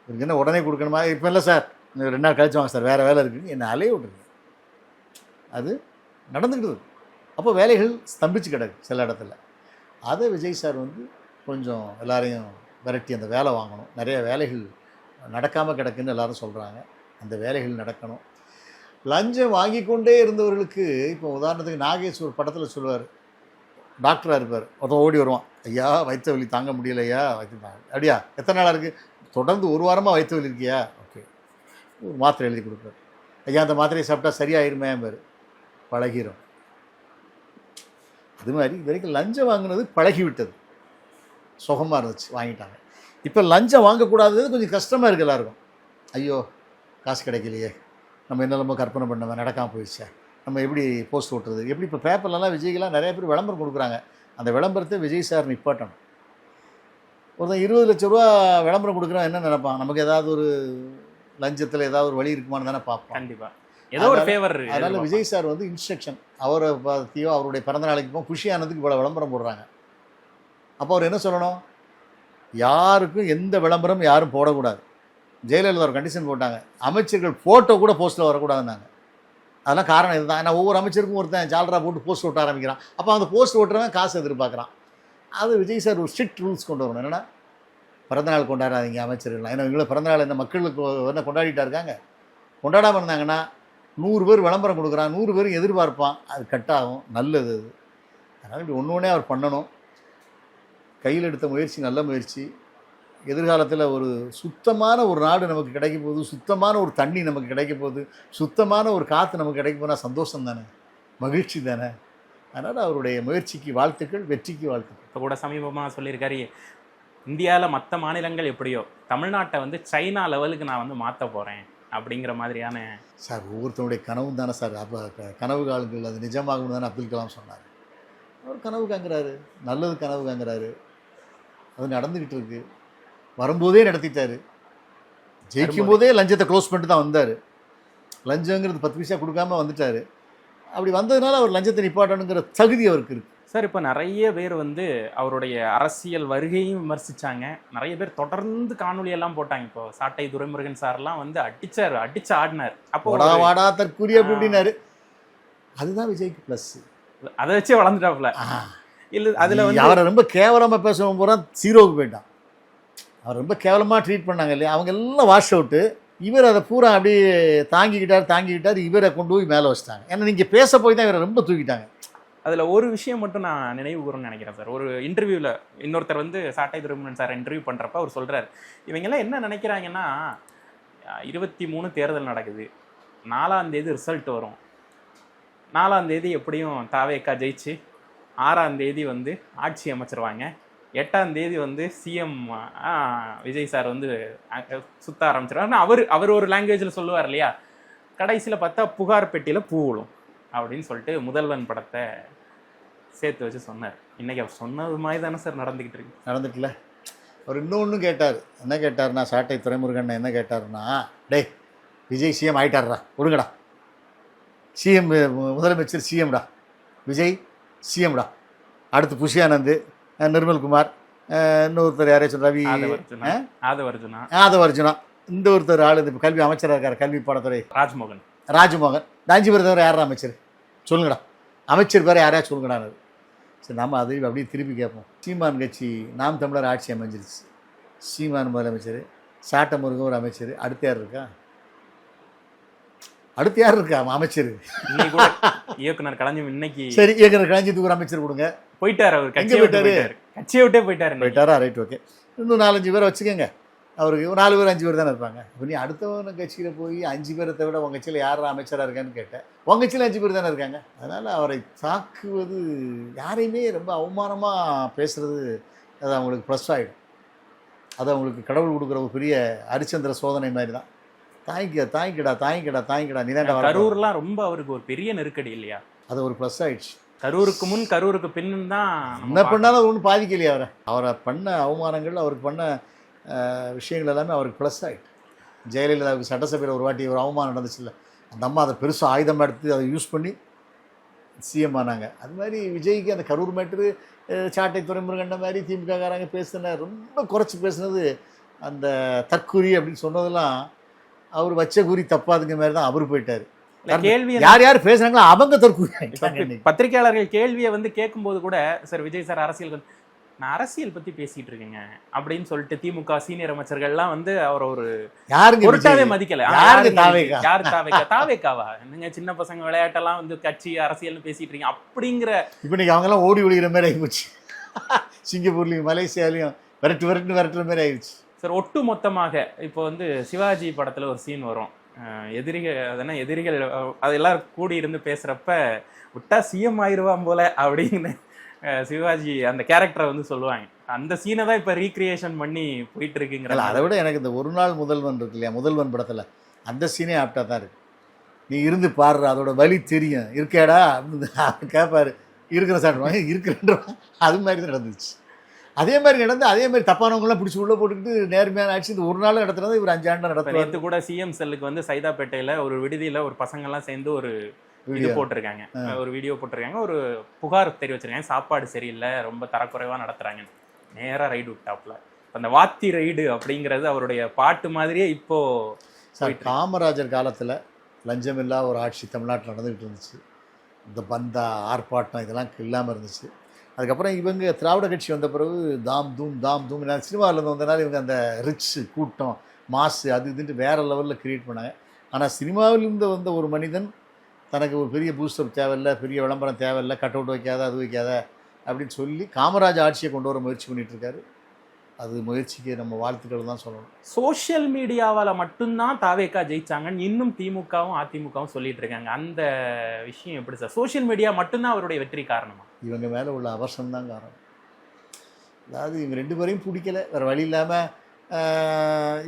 உங்களுக்கு என்ன உடனே கொடுக்கணுமா? இப்போ இல்லை சார், 2 நாள் கழிச்சு வாங்க சார், வேறு வேலை இருக்குதுன்னு என்னை அலைய விட்டுருங்க. அது நடந்துக்கிட்டு. அப்போ வேலைகள் ஸ்தம்பிச்சு கிடக்கு சில இடத்துல. அதை விஜய் சார் வந்து கொஞ்சம் எல்லாரையும் விரட்டி அந்த வேலை வாங்கணும். நிறைய வேலைகள் நடக்காமல் கிடக்குன்னு எல்லாரும் சொல்கிறாங்க. அந்த வேலைகள் நடக்கணும். லஞ்சம் வாங்கி கொண்டே இருந்தவர்களுக்கு, இப்போ உதாரணத்துக்கு நாகேஷ் ஒரு படத்தில் சொல்லுவார், டாக்டராக இருப்பார், ஒருத்தன் ஓடி வருவான், ஐயா வயிற்று வலி தாங்க முடியலையா, வயிற்று தாங்க. அப்படியா, எத்தனை நாளாக இருக்குது? தொடர்ந்து 1 வாரமாக வயிற்று வலி இருக்கியா? ஓகே, ஒரு மாத்திரை எழுதி கொடுப்பார். ஐயா அந்த மாத்திரையை சாப்பிட்டா சரியாயிருமே பாரு, பழகிரும். அது மாதிரி இது வரைக்கும் லஞ்சம் வாங்கினது பழகிவிட்டது, சுகமாக இருந்துச்சு, வாங்கிட்டாங்க. இப்போ லஞ்சம் வாங்கக்கூடாதது கொஞ்சம் கஷ்டமாக இருக்குது எல்லாருக்கும். ஐயோ காசு கிடைக்கலையே, நம்ம என்னெல்லாமோ கற்பனை பண்ணவன் நடக்காமல் போயிடுச்சா, நம்ம எப்படி போஸ்ட் ஓட்டுறது, எப்படி இப்போ பேப்பர்லலாம் விஜய்க்கெலாம் நிறைய பேர் விளம்பரம் கொடுக்குறாங்க. அந்த விளம்பரத்தை விஜய் சார் நிப்பாட்டணும். ஒருத்தன் 20 லட்ச ரூபா விளம்பரம் கொடுக்குறான், என்ன நினைப்பான், நமக்கு ஏதாவது ஒரு லஞ்சத்தில் ஏதாவது ஒரு வழி இருக்குமான்னு தானே பார்ப்போம். கண்டிப்பாக ஏதோ ஒரு ஃபேவர். அதனால் விஜய் சார் வந்து இன்ஸ்ட்ரக்ஷன், அவரை பற்றியோ அவருடைய பிறந்த நாளைக்கு போகும் குஷியானதுக்கு இவ்வளோ விளம்பரம் போடுறாங்க. அப்போ அவர் என்ன சொல்லணும், யாருக்கும் எந்த விளம்பரம் யாரும் போடக்கூடாது. ஜெயலலிதா ஒரு கண்டிஷன் போட்டாங்க, அமைச்சர்கள் ஃபோட்டோ கூட போஸ்ட்டில் வரக்கூடாதுன்னாங்க. அதெல்லாம் காரணம் இதுதான். ஏன்னா ஒவ்வொரு அமைச்சருக்கும் ஒருத்தன் ஜாலரா போட்டு போஸ்ட் ஓட்ட ஆரம்பிக்கிறான். அப்போ அந்த போஸ்ட் ஓட்டுறவன் காசு எதிர்பார்க்குறான். அது விஜய் சார் ஒரு ஸ்ட்ரிக்ட் ரூல்ஸ் கொண்டு வரணும். என்னென்னா, பிறந்தநாள் கொண்டாடாதீங்க அமைச்சர்கள்லாம். ஏன்னா இவங்கள பிறந்தநாள் இந்த மக்களுக்கு என்ன கொண்டாடிட்டா இருக்காங்க. கொண்டாடாமல் இருந்தாங்கன்னா 100 பேர் விளம்பரம் கொடுக்குறான், 100 பேரும் எதிர்பார்ப்பான், அது கட்டாகும். நல்லது அது. அதனால் இப்படி ஒன்று அவர் பண்ணணும். கையில் எடுத்த முயற்சி நல்ல முயற்சி. எதிர்காலத்தில் ஒரு சுத்தமான ஒரு நாடு நமக்கு கிடைக்க போகுது, சுத்தமான ஒரு தண்ணி நமக்கு கிடைக்க போகுது, சுத்தமான ஒரு காற்று நமக்கு கிடைக்க போனால் சந்தோஷம் தானே, மகிழ்ச்சி தானே. அதனால் அவருடைய முயற்சிக்கு வாழ்த்துக்கள், வெற்றிக்கு வாழ்த்துக்கள். இப்போ கூட சமீபமாக சொல்லியிருக்காரு, இந்தியாவில் மற்ற மாநிலங்கள் எப்படியோ தமிழ்நாட்டை வந்து சைனா லெவலுக்கு நான் வந்து மாற்ற போகிறேன் அப்படிங்கிற மாதிரியான. சார் ஒவ்வொருத்தனுடைய கனவும் தானே சார். அப்போ கனவு காலங்கள் அது நிஜமாகணும் தானே அப்துல் கலாம் சொன்னார். அவர் கனவு காங்கிறாரு, நல்லது கனவு காங்கிறாரு, அது நடந்துக்கிட்டு இருக்கு. வரும்போதே நடத்திட்டார். ஜெயிக்கும் போதே லஞ்சத்தை க்ளோஸ் பண்ணிட்டு தான் வந்தார். லஞ்சங்கிறது 10 பைசா கொடுக்காம வந்துட்டார். அப்படி வந்ததுனால அவர் லஞ்சத்தை நிப்பாட்டணுங்கிற தகுதி அவருக்கு இருக்குது. சார் இப்போ நிறைய பேர் வந்து அவருடைய அரசியல் வருகையும் விமர்சித்தாங்க. நிறைய பேர் தொடர்ந்து காணொலியெல்லாம் போட்டாங்க. இப்போ சாட்டை துரைமுருகன் சார்லாம் வந்து அடிச்சு ஆடினார். அப்போ வாடா தற்கூரி அப்படி இப்படின்னாரு. அதுதான் விஜய்க்கு ப்ளஸ். அதை வச்சே வளர்ந்துட்டாப்புல. இல்லை அதில் வந்து அவரை ரொம்ப கேவலமாக பேசுவோம் பூரா 0க்கு போயிட்டான். அவர் ரொம்ப கேவலமாக ட்ரீட் பண்ணாங்க இல்லையா, அவங்க எல்லாம் வாஷ் அவுட்டு. இவர் அதை பூரா அப்படியே தாங்கிக்கிட்டார். இவரை கொண்டு போய் மேலே வச்சிட்டாங்க. ஏன்னா நீங்கள் பேச போய் தான் இவரை ரொம்ப தூக்கிட்டாங்க. அதில் ஒரு விஷயம் மட்டும் நான் நினைவு கூறணும்னு நினைக்கிறேன் சார். ஒரு இன்டர்வியூவில் இன்னொருத்தர் வந்து சாட்டை துரைமுருகன் சார் இன்டர்வியூ பண்ணுறப்ப அவர் சொல்கிறார், இவங்கெல்லாம் என்ன நினைக்கிறாங்கன்னா 23 தேர்தல் நடக்குது, 4ஆம் தேதி ரிசல்ட் வரும், 4ஆம் தேதி எப்படியும் தாவேக்கா ஜெயிச்சு 6ஆம் தேதி வந்து ஆட்சி அமைச்சிருவாங்க, 8ஆம் தேதி வந்து சிஎம் விஜய் சார் வந்து சுத்த ஆரம்பிச்சிருவாரு. அவர் ஒரு லாங்குவேஜில் சொல்லுவார் இல்லையா, கடைசியில் பார்த்தா புகார் பெட்டியில் பூ விழும் அப்படின்னு சொல்லிட்டு முதல்வன் படத்தை சேர்த்து வச்சு சொன்னார். இன்னைக்கு அவர் சொன்னது மாதிரி தானே சார் நடந்துட்டுல. அவர் இன்னொன்று கேட்டார். என்ன கேட்டார்னா, சாட்டை துரைமுருகன் என்ன கேட்டார்னா, டே விஜய் சிஎம் ஆகிட்டார்டா, ஒழுங்கடா, சிஎம் முதலமைச்சர் சிஎம்டா, விஜய் சிஎம்டா, அடுத்து புஷி ஆனந்த், நிர்மல்குமார், இன்னொருத்தர் யாராச்சும் ரவி ஆதவர்ஜுனா, இந்த ஒருத்தர் ஆள் இந்த கல்வி அமைச்சராக இருக்கார், கல்வி பாடத்துறை ராஜ்மோகன், இந்த 5 பேர் தவிர யாரா அமைச்சர் சொல்லுங்கடா, அமைச்சர் பேர் யாரையா சொல்லுங்கடான்னு. சரி, நம்ம அதை அப்படியே திருப்பி கேட்போம். சீமான் கட்சி நாம் தமிழர் ஆட்சி அமைஞ்சிருச்சு, சீமான் முதலமைச்சர், சாட்டை முருகன் ஒரு அமைச்சர், அடுத்து யார் இருக்கா அமைச்சர்? இயக்குனர் கலைஞர் இன்னைக்கு சரி, இயக்குனர் கலைஞத்துக்கு ஒரு அமைச்சர் கொடுங்க. போயிட்டார், அவர் கட்சியை விட்டே போயிட்டாரா? Right, okay. இன்னும் 4-5 பேரை வச்சுக்கோங்க. அவருக்கு 4 பேர் 5 பேர் தானே இருப்பாங்க. இப்போ நீ அடுத்தவன கட்சியில் போய் 5 பேரை விட உங்கள் கட்சியில் யார் அமைச்சராக இருக்கான்னு கேட்டேன். உங்கள் கட்சியில் 5 பேர் தானே இருக்காங்க. அதனால் அவரை தாக்குவது, யாரையுமே ரொம்ப அவமானமாக பேசுகிறது, அது அவங்களுக்கு ப்ளஸ் ஆகிடும். அது அவங்களுக்கு கடவுள் கொடுக்குற ஒரு பெரிய ஹரிச்சந்திர சோதனை மாதிரி தான். தாங்கிக்கடா நீ தான். கரூர்லாம் ரொம்ப அவருக்கு ஒரு பெரிய நெருக்கடி இல்லையா? அது ஒரு ப்ளஸ் ஆகிடுச்சு. கரூருக்கு முன் கரூருக்கு பின்னு தான் என்ன பண்ணாலும் அது ஒன்றும் பாதிக்கலையே. அவரை பண்ண அவமானங்கள், அவருக்கு பண்ண விஷயங்கள் எல்லாமே அவருக்கு ப்ளஸ் ஆகிட்டு. ஜெயலலிதாவுக்கு சட்டசபையில் ஒரு வாட்டி ஒரு அவமானம் நடந்துச்சுல்ல, அந்த அம்மா அதை பெருசாக ஆயுதமாக எடுத்து அதை யூஸ் பண்ணி சிஎம் ஆனாங்க. அது மாதிரி விஜய்க்கு அந்த கரூர் மேட்ரு, சாட்டை துரைமுருகன் மாதிரி திமுககாரங்க பேசுன ரொம்ப குறைச்சி பேசுனது, அந்த தற்குறி அப்படின்னு சொன்னதெல்லாம் அவர் வச்ச குறி தப்பாதுங்க மாதிரி தான் அவர் போயிட்டார். கேள்வி யார் பேசுறாங்களோ அவங்க தற்குறி. பத்திரிகையாளர்கள் கேள்வியை வந்து கேட்கும்போது கூட, சார் விஜய் சார் அரசியல், நான் அரசியல் பத்தி பேசிட்டு இருக்கேங்க அப்படின்னு சொல்லிட்டு திமுக சீனியர் அமைச்சர்கள்லாம் வந்து அவர் ஒரு பொருட்டாவே மதிக்கல. யாரு தாவேக்காவா என்னங்க, சின்ன பசங்க விளையாட்டெல்லாம் வந்து கட்சி அரசியல்னு பேசிட்டு இருக்கீங்க அப்படிங்கிற. இப்ப நீங்க அவங்க எல்லாம் ஓடி ஒழிகிற மாதிரி ஆயிடுச்சு. சிங்கப்பூர்லயும் மலேசியாலையும் விரட்டுற மாதிரி ஆயிடுச்சு சார். ஒட்டு மொத்தமாக இப்போ வந்து சிவாஜி படத்துல ஒரு சீன் வரும், எதிரிகள் அதெல்லாம் கூடி இருந்து பேசுறப்ப விட்டா சிஎம் ஆயிடுவான் போல அப்படின்னு சிவாஜி அந்த கேரக்டரை வந்து சொல்லுவாங்க. அந்த சீனை தான் இப்போ ரீக்ரியேஷன் பண்ணி போயிட்டு இருக்குங்கிற. அதை விட எனக்கு இந்த ஒரு நாள் முதல்வன் இருக்கு இல்லையா, முதல்வன் படத்தில் அந்த சீனே ஆப்டாக தான் இருக்கு. நீ இருந்து பாடுற, அதோட வலி தெரியும், இருக்கேடா அப்படின்னு கேட்பாரு, இருக்கிற சாப்பிடுவாங்க, இருக்கிறேன். அது மாதிரி தான் நடந்துச்சு. அதே மாதிரி தப்பானவங்களாம் பிடிச்சி உள்ளே போட்டுக்கிட்டு நேர்மையான ஆட்சி இந்த ஒரு நாள் நடத்துறது இவர் 5 ஆண்டு நடத்துறது. நேற்று கூட சிஎம் செல்லுக்கு வந்து சைதாப்பேட்டையில் ஒரு விடுதியில் ஒரு பசங்கள்லாம் சேர்ந்து ஒரு வீடியோ போட்டிருக்காங்க, ஒரு புகார் தெரிவிச்சிருக்காங்க, சாப்பாடு சரியில்லை, ரொம்ப தரக்குறைவாக நடத்துகிறாங்க. நேராக ரைடு விட்டாப்ல. அந்த வாத்தி ரைடு அப்படிங்கிறது அவருடைய பாட்டு மாதிரியே இப்போ சார். காமராஜர் காலத்தில் லஞ்சமில்லா ஒரு ஆட்சி தமிழ்நாட்டில் நடந்துகிட்டு இருந்துச்சு. இந்த பந்தா ஆர்ப்பாட்டம் இதெல்லாம் இல்லாமல் இருந்துச்சு. அதுக்கப்புறம் இவங்க திராவிட கட்சி வந்த பிறகு தாம் தூம் சினிமாவிலேருந்து வந்தனால இவங்க அந்த ரிச் கூட்டம், மாசு, அது இதுன்ட்டு வேறு லெவலில் க்ரியேட் பண்ணாங்க. ஆனால் சினிமாவிலிருந்து வந்த ஒரு மனிதன் தனக்கு ஒரு பெரிய பூஸ்டர் தேவையில்லை, பெரிய விளம்பரம் தேவையில்லை, கட் அவுட் வைக்காத, அது வைக்காத அப்படின்னு சொல்லி காமராஜ் ஆட்சியை கொண்டு வர முயற்சி பண்ணிகிட்ருக்காரு. அது முயற்சிக்கு நம்ம வாழ்த்துக்கள் தான் சொல்லணும். சோஷியல் மீடியாவால் மட்டும்தான் தாவேக்கா ஜெயிச்சாங்கன்னு இன்னும் திமுகவும் அதிமுகவும் சொல்லிட்டு இருக்காங்க. அந்த விஷயம் எப்படி சார்? சோஷியல் மீடியா மட்டும்தான் அவருடைய வெற்றி காரணமா? இவங்க மேலே உள்ள அவசரம் தான் காரணம். அதாவது இவங்க 2 பேரையும் பிடிக்கல, வேறு வழி இல்லாமல்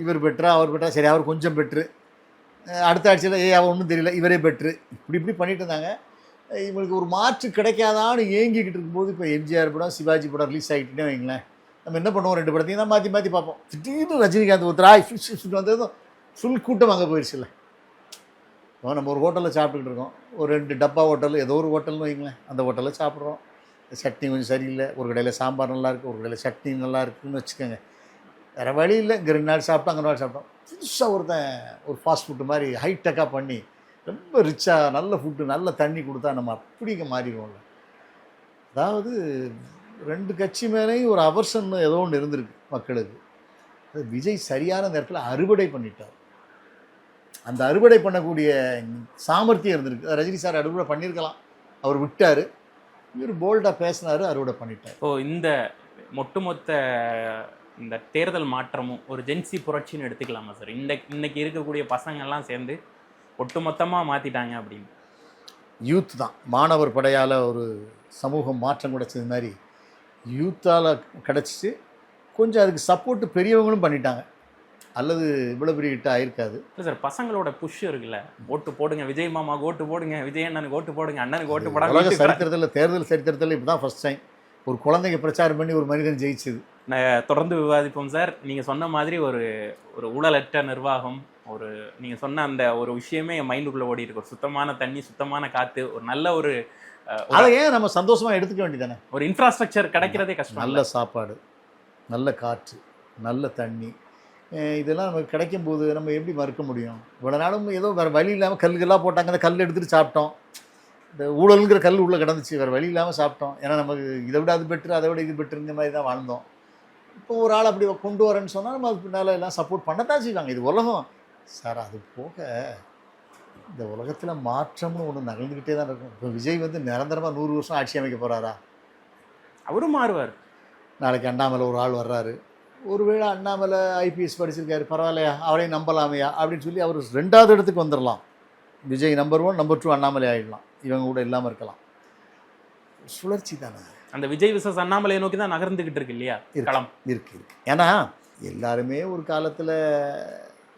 இவர் பெற்றா அவர் பெற்றா, சரி அவர் கொஞ்சம் பெற்று, அடுத்த ஆட்சியில் அவன் ஒன்றும் தெரியல இவரே பெற்று, இப்படி பண்ணிட்டு இருந்தாங்க. இவங்களுக்கு ஒரு மாற்று கிடைக்காதான்னு ஏங்கிக்கிட்டு இருக்கும்போது இப்போ எம்ஜிஆர் படம், சிவாஜி படம் ரிலீஸ் ஆகிட்டுனே வைங்களேன், நம்ம என்ன பண்ணுவோம், 2 படத்தையும் தான் மாற்றி பார்ப்போம். திடீர்னு ரஜினிகாந்த் ஒருத்தராய் வந்ததும் ஃபுல் கூட்டம் அங்கே போயிடுச்சுல்ல. இப்போ நம்ம ஒரு ஹோட்டலில் சாப்பிட்டுக்கிட்டு இருக்கோம், ஒரு 2 டப்பா ஹோட்டல், ஏதோ ஒரு ஹோட்டல்னு வைங்களேன், அந்த ஹோட்டலில் சாப்பிட்றோம், சட்னி கொஞ்சம் சரியில்லை, ஒரு கடையில் சாம்பார் நல்லாயிருக்கு, ஒரு கடையில் சட்னி நல்லா இருக்குதுன்னு வச்சுக்கோங்க. வேறு வழி இல்லை, இங்கே 2 நாள் சாப்பிட்டோம், அங்கே 2 நாள் சாப்பிட்டோம். புதுசாக ஒரு ஃபாஸ்ட் ஃபுட்டு மாதிரி ஹைடெக்காக பண்ணி ரொம்ப ரிச்சாக நல்ல ஃபுட்டு நல்ல தண்ணி கொடுத்தா நம்ம அப்படிங்க மாறிடுவோம்ல. அதாவது 2 கட்சி மேலேயும் ஒரு அவர்ஷன் ஏதோ ஒன்று இருந்திருக்கு மக்களுக்கு. விஜய் சரியான நேரத்தில் அறுவடை பண்ணிட்டார். அந்த அறுவடை பண்ணக்கூடிய சாமர்த்தியம் இருந்திருக்கு. ரஜினி சார் அறுவடை பண்ணியிருக்கலாம், அவர் விட்டார். இவர் போல்டாக பேசினார், அறுவடை பண்ணிட்டார். இந்த ஒட்டுமொத்த இந்த தேர்தல் மாற்றமும் ஒரு ஜென்சி புரட்சின்னு எடுத்துக்கலாமா சார்? இன்னைக்கு இருக்கக்கூடிய பசங்கள்லாம் சேர்ந்து ஒட்டுமொத்தமாக மாற்றிட்டாங்க அப்படின்னு. யூத் தான் மாணவர் படையால் ஒரு சமூகம் மாற்றம் கிடைச்சது மாதிரி யூத்தால் கிடச்சிச்சு. கொஞ்சம் அதுக்கு சப்போர்ட்டு பெரியவங்களும் பண்ணிட்டாங்க, அல்லது இவ்வளோ பெரிய கிட்ட ஆயிருக்காது. இல்லை சார், பசங்களோட புஷ் இருக்குல்ல, ஓட்டு போடுங்க விஜய் மாமாவுக்கு ஓட்டு போடுங்க, விஜய் அண்ணனுக்கு ஓட்டு போடுங்க, அண்ணனுக்கு ஓட்டு போடாங்க. உலக சரித்திரத்தில் தேர்தல் சரித்திரத்தில் இப்போ தான் ஃபர்ஸ்ட் டைம் ஒரு குழந்தைங்க பிரச்சாரம் பண்ணி ஒரு மனிதன் ஜெயிச்சது. தொடர்ந்து விவாதிப்போம் சார். நீங்கள் சொன்ன மாதிரி ஒரு ஊழலற்ற நிர்வாகம், நீங்கள் சொன்ன அந்த ஒரு விஷயமே என் மைண்டுக்குள்ளே ஓடி இருக்கு. ஒரு சுத்தமான தண்ணி, சுத்தமான காற்று, ஒரு நல்ல அதை ஏன் நம்ம சந்தோஷமாக எடுத்துக்க வேண்டியதானே? ஒரு இன்ஃப்ராஸ்ட்ரக்சர் கிடைக்கிறதே கஷ்டம். நல்ல சாப்பாடு, நல்ல காற்று, நல்ல தண்ணி, இதெல்லாம் நமக்கு கிடைக்கும் போது நம்ம எப்படி மறுக்க முடியும்? இவ்வளோ நாளும் ஏதோ வேறு வழி இல்லாமல் கல்லுகள்லாம் போட்டாங்க, அந்த கல் எடுத்துகிட்டு சாப்பிட்டோம். இந்த ஊழலுங்கிற கல் உள்ளே கிடந்துச்சு, வேறு வழி இல்லாமல் சாப்பிட்டோம். ஏன்னா நமக்கு இதை விட அது பெட்ரு, அதை விட இது பெட்ருங்கிற மாதிரி தான் வாழ்ந்தோம். இப்போ ஒரு ஆள் அப்படி கொண்டு வரேன்னு சொன்னால் நம்ம அது பின்னால் எல்லாம் சப்போர்ட் பண்ணத்தான் செய்வாங்க. இது உலகம் சார். அது போக இந்த உலகத்தில் மாற்றம்னு ஒன்று நகர்ந்துக்கிட்டே தான் இருக்கும். இப்போ விஜய் வந்து நிரந்தரமாக 100 வருஷம் ஆட்சி அமைக்க போகிறாரா? அவரும் மாறுவார். நாளைக்கு அண்ணாமலை ஒரு ஆள் வர்றாரு, ஒருவேளை அண்ணாமலை ஐபிஎஸ் படிச்சிருக்காரு, பரவாயில்லையா, அவரையும் நம்பலாமையா அப்படின்னு சொல்லி அவர் 2வது இடத்துக்கு வந்துடலாம். விஜய் நம்பர் 1, நம்பர் 2 அண்ணாமலை ஆகிடலாம். இவங்க கூட இல்லாமல் இருக்கலாம். சுழற்சி தானே. அந்த விஜய் விசஸ் அண்ணாமலையை நோக்கி தான் நகர்ந்துக்கிட்டு இருக்கு இல்லையா களம்? இருக்கு. ஏன்னா எல்லாருமே ஒரு காலத்தில்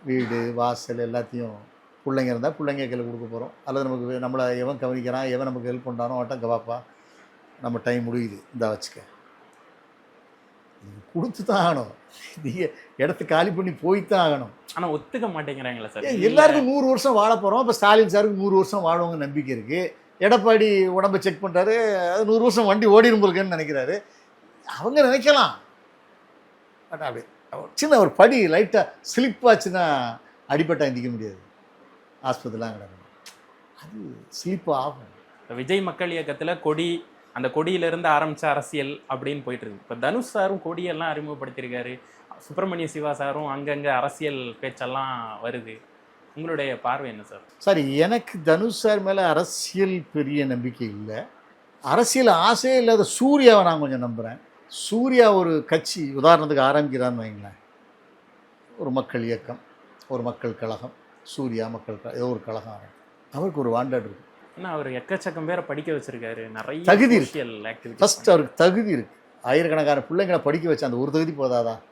வீடு வாசல் எல்லாத்தையும் பிள்ளைங்க இருந்தால் பிள்ளைங்க கையில் கொடுக்க போகிறோம், அல்லது நமக்கு நம்மளை எவன் கவனிக்கிறான், எவன் நமக்கு ஹெல்ப் பண்ணுறானோ அவன்கிட்ட கவாப்பா நம்ம டைம் முடியுது, இந்த வச்சுக்க, கொடுத்து தான் ஆகணும். நீங்கள் இடத்த காலி பண்ணி போய்த்தான் ஆகணும். ஆனால் ஒத்துக்க மாட்டேங்கிறாங்களா சார்? எல்லாருக்கும் 100 வருஷம் வாழ போகிறோம். இப்போ ஸ்டாலின் சாருக்கு 100 வருஷம் வாழுவங்க நம்பிக்கை இருக்குது. எடப்பாடி உடம்பை செக் பண்ணுறாரு, அது 100 வருஷம் வண்டி ஓடிடும் போலுக்குன்னு நினைக்கிறாரு. அவங்க நினைக்கலாம். பட் அப்படி சின்ன ஒரு படி லைட்டாக ஸ்லிப் ஆச்சுன்னா அடிப்பட்டா எந்திக்க முடியாது, ஆஸ்பத்திரிலாம் கிடக்கணும். அது ஸ்லிப் ஆகும். விஜய் மக்கள் இயக்கத்தில் கொடி, அந்த கொடியிலிருந்து ஆரம்பித்த அரசியல் அப்படின்னு போயிட்டு இருக்கு. இப்போ தனுஷ் சாரும் கொடியெல்லாம் அறிமுகப்படுத்தியிருக்காரு, சுப்பிரமணிய சிவா சாரும் அங்கங்கே அரசியல் பேச்செல்லாம் வருது. உங்களுடைய பார்வை என்ன சார்? சார், எனக்கு தனுஷ் சார் மேலே அரசியல் பெரிய நம்பிக்கை இல்லை. அரசியல் ஆசையே இல்லாத சூர்யாவை நான் கொஞ்சம் நம்புகிறேன். சூர்யா ஒரு கட்சி உதாரணத்துக்கு ஆரம்பிக்கிறான்னு வைங்களேன், ஒரு மக்கள் இயக்கம், ஒரு மக்கள் கழகம், சூர்யா மக்கள் ஏதோ ஒரு கழகம் ஆரம்பி, அவருக்கு ஒரு வாண்டாடு இருக்குது. ஏன்னா அவர் எக்கச்சக்கம் பேரை படிக்க வச்சிருக்காரு, நிறைய தகுதி சோஷியல் ஆக்டிவிட்டி. ஃபர்ஸ்ட் அவருக்கு தகுதி இருக்குது. ஆயிரக்கணக்கான பிள்ளைங்களை படிக்க வச்சு அந்த ஒரு தகுதி போதாதான்?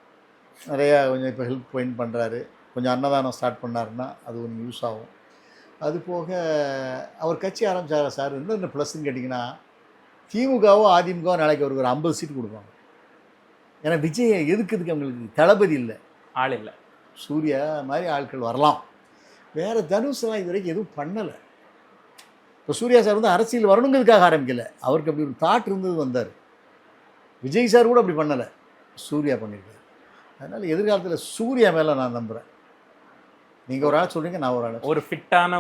நிறையா கொஞ்சம் இப்போ ஹெல்ப் பாயிண்ட் பண்ணுறாரு, கொஞ்சம் அன்னதானம் ஸ்டார்ட் பண்ணாருன்னா அது ஒன்று யூஸ் ஆகும். அது போக அவர் கட்சி ஆரம்பிச்சாரா சார், இன்னும் ப்ளஸ்ன்னு கேட்டிங்கன்னா, திமுகவோ அதிமுகவோ நாளைக்கு அவருக்கு ஒரு 50 சீட் கொடுப்பாங்க. ஏன்னா விஜயை எதுக்குதுக்கு அவங்களுக்கு தளபதி இல்லை, ஆள் இல்லை. சூர்யா மாதிரி ஆட்கள் வரலாம். வேறு தனுஷ்லாம் இது வரைக்கும் எதுவும் பண்ணலை. இப்போ சூர்யா சார் வந்து அரசியல் வரணுங்கிறதுக்காக ஆரம்பிக்கலை, அவருக்கு அப்படி ஒரு தாட் இருந்தது, வந்தார். விஜய் சார் கூட அப்படி பண்ணலை, சூர்யா பண்ணியிருக்காரு. அதனால் எதிர்காலத்தில் சூர்யா மேலே நான் நம்புகிறேன். நீங்கள் ஒரு ஆள் சொல்கிறீங்க, நான் ஒரு ஆள். ஒரு ஃபிட்டான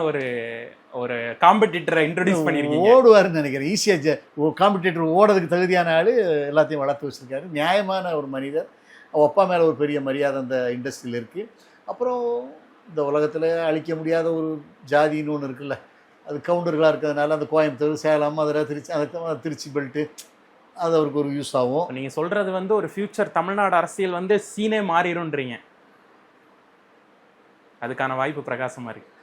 ஒரு காம்படிட்டரை இன்ட்ரடியூஸ் பண்ணியிருக்கீங்க. ஓடுவாருன்னு நினைக்கிறேன். ஈஸியாக காம்படிட்டர் ஓடுறதுக்கு தகுதியான ஆள், எல்லாத்தையும் வளர்த்து வச்சுருக்காரு. நியாயமான ஒரு மனிதர். அப்பா மேலே ஒரு பெரிய மரியாதை அந்த இண்டஸ்ட்ரியில் இருக்குது. அப்புறம் இந்த உலகத்தில் அழிக்க முடியாத ஒரு ஜாதின்னு ஒன்று இருக்குல்ல, அது கவுண்டர்களாக இருக்கிறதுனால அந்த கோயம்புத்தூர், சேலம், மதுரை, திருச்சி, அதுக்கு திருச்சி பெல்ட்டு, அது அவருக்கு ஒரு யூஸ் ஆகும். நீங்கள் சொல்கிறது வந்து ஒரு ஃப்யூச்சர் தமிழ்நாடு அரசியல் வந்து சீனே மாறிடும்ன்றீங்க. அதுக்கான வாய்ப்பு பிரகாசமாக இருக்குது.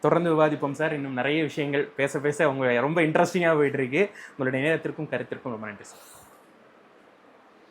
தொடர்ந்து விவாதிப்போம் சார். இன்னும் நிறைய விஷயங்கள் பேச அவங்க ரொம்ப இன்ட்ரெஸ்டிங்காக போயிட்டு இருக்கு. உங்களுடைய நேரத்திற்கும் கருத்திற்கும் ரொம்ப நன்றி சார்.